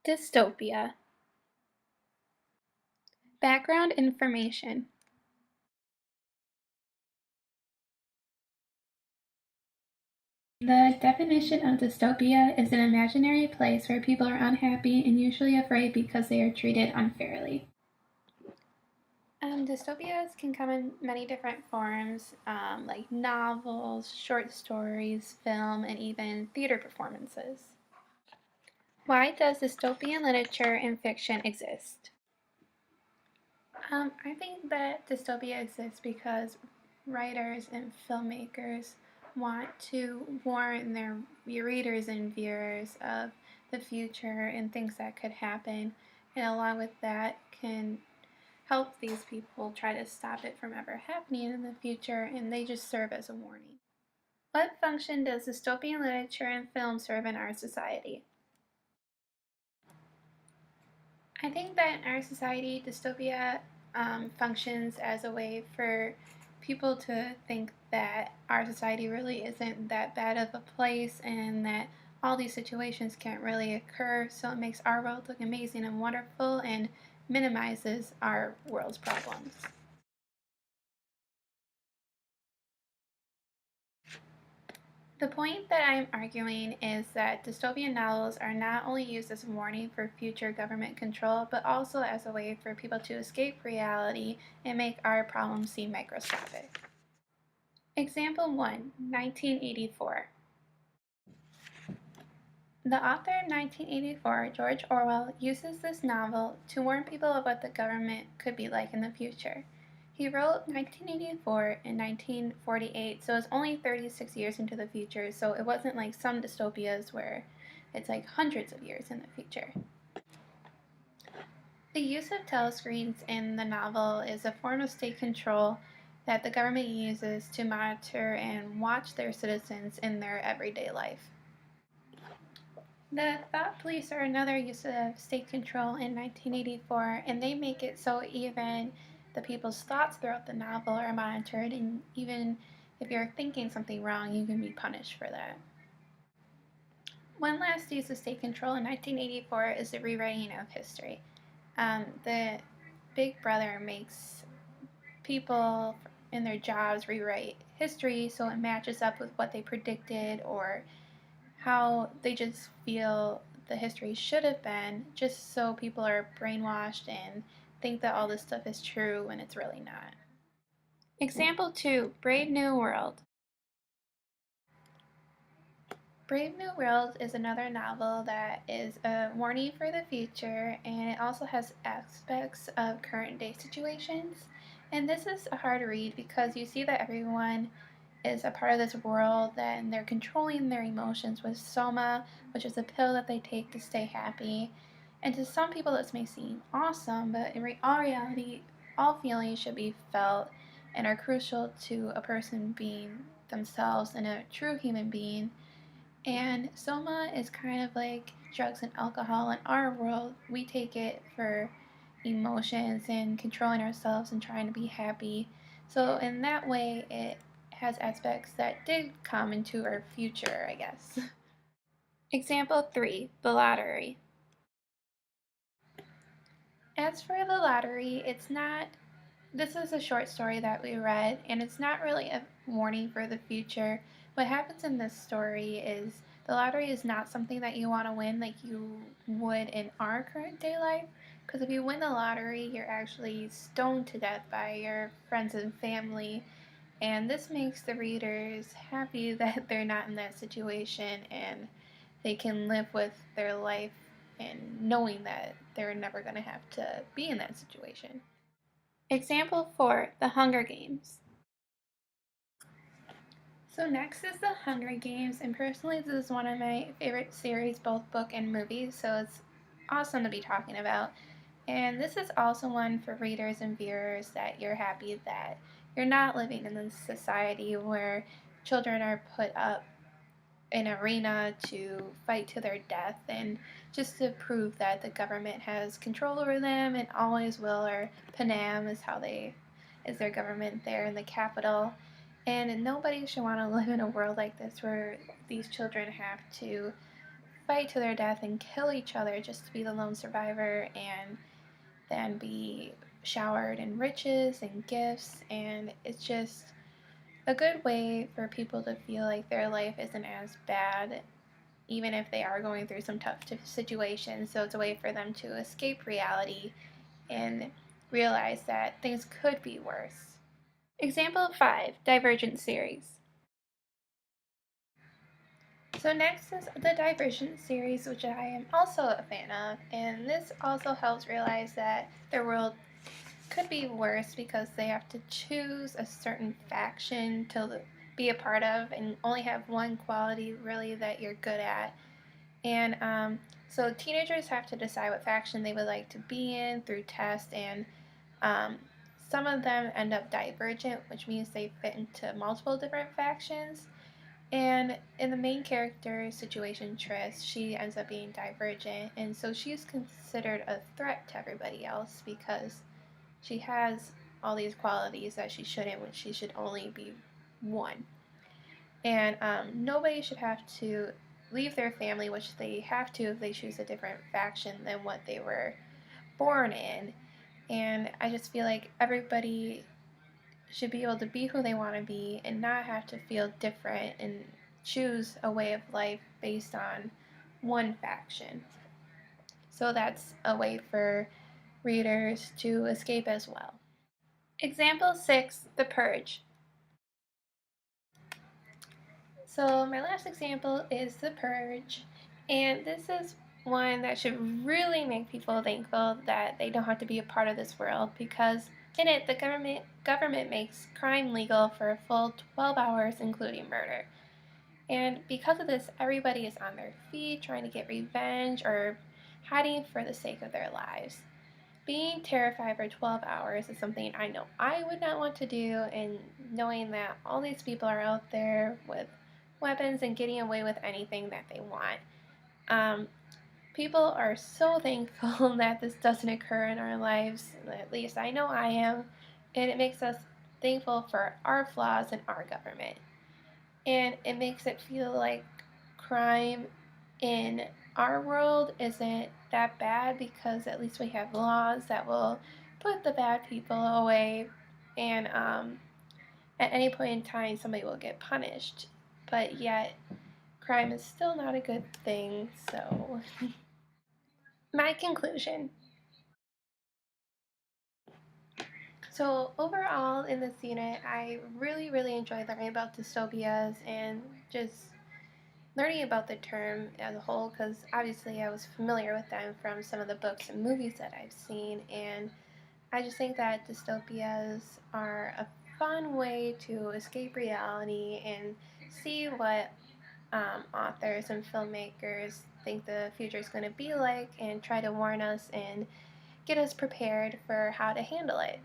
Dystopia. Background information. The definition of dystopia is an imaginary place where people are unhappy and usually afraid because they are treated unfairly. Dystopias can come in many different forms, like novels, short stories, film, and even theater performances. Why does dystopian literature and fiction exist? I think that dystopia exists because writers and filmmakers want to warn their readers and viewers of the future and things that could happen, and along with that can help these people try to stop it from ever happening in the future, and they just serve as a warning. What function does dystopian literature and film serve in our society? I think that in our society, dystopia functions as a way for people to think that our society really isn't that bad of a place and that all these situations can't really occur, so it makes our world look amazing and wonderful and minimizes our world's problems. The point that I'm arguing is that dystopian novels are not only used as a warning for future government control, but also as a way for people to escape reality and make our problems seem microscopic. Example 1, 1984. The author of 1984, George Orwell, uses this novel to warn people of what the government could be like in the future. He wrote 1984 in 1948, so it's only 36 years into the future, so it wasn't like some dystopias where it's like hundreds of years in the future. The use of telescreens in the novel is a form of state control that the government uses to monitor and watch their citizens in their everyday life. The thought police are another use of state control in 1984, and they make it so even the people's thoughts throughout the novel are monitored, and even if you're thinking something wrong, you can be punished for that. One last use of state control in 1984 is the rewriting of history. The Big Brother makes people in their jobs rewrite history so it matches up with what they predicted or how they just feel the history should have been, just so people are brainwashed and think that all this stuff is true when it's really not. Example 2, Brave New World. Brave New World is another novel that is a warning for the future, and it also has aspects of current day situations. And this is a hard read because you see that everyone is a part of this world and they're controlling their emotions with Soma, which is a pill that they take to stay happy. And to some people, this may seem awesome, but in all reality, all feelings should be felt and are crucial to a person being themselves and a true human being. And Soma is kind of like drugs and alcohol in our world. We take it for emotions and controlling ourselves and trying to be happy. So, in that way, it has aspects that did come into our future, I guess. Example 3, the lottery. As for the lottery, this is a short story that we read, and it's not really a warning for the future. What happens in this story is the lottery is not something that you want to win like you would in our current day life. Because if you win the lottery, you're actually stoned to death by your friends and family. And this makes the readers happy that they're not in that situation and they can live with their life and knowing that they're never going to have to be in that situation. Example 4, The Hunger Games. So next is The Hunger Games, and personally this is one of my favorite series, both book and movies, so it's awesome to be talking about. And this is also one for readers and viewers that you're happy that you're not living in this society where children are put up an arena to fight to their death and just to prove that the government has control over them and always will, or Panam is their government there in the capital. And nobody should want to live in a world like this where these children have to fight to their death and kill each other just to be the lone survivor and then be showered in riches and gifts. And it's just a good way for people to feel like their life isn't as bad, even if they are going through some tough situations. So it's a way for them to escape reality and realize that things could be worse. Example 5, Divergent series. So next is the Divergent series, which I am also a fan of, and this also helps realize that their world could be worse because they have to choose a certain faction to be a part of and only have one quality really that you're good at. And so teenagers have to decide what faction they would like to be in through tests, and um, some of them end up divergent, which means they fit into multiple different factions. And in the main character situation, Triss, she ends up being divergent, and so she's considered a threat to everybody else because she has all these qualities that she shouldn't, when she should only be one. And nobody should have to leave their family, which they have to if they choose a different faction than what they were born in. And I just feel like everybody should be able to be who they want to be and not have to feel different and choose a way of life based on one faction. So that's a way for readers to escape as well. Example 6, The Purge. So my last example is The Purge, and this is one that should really make people thankful that they don't have to be a part of this world, because in it the government makes crime legal for a full 12 hours, including murder. And because of this, everybody is on their feet trying to get revenge or hiding for the sake of their lives. Being terrified for 12 hours is something I know I would not want to do, and knowing that all these people are out there with weapons and getting away with anything that they want. Um, People are so thankful that this doesn't occur in our lives, at least I know I am, and it makes us thankful for our flaws in our government. And it makes it feel like crime in our world isn't that bad, because at least we have laws that will put the bad people away, and at any point in time somebody will get punished. But yet crime is still not a good thing. So my conclusion. So overall in this unit, I really enjoyed learning about dystopias and just learning about the term as a whole, because obviously I was familiar with them from some of the books and movies that I've seen, and I just think that dystopias are a fun way to escape reality and see what authors and filmmakers think the future is going to be like, and try to warn us and get us prepared for how to handle it.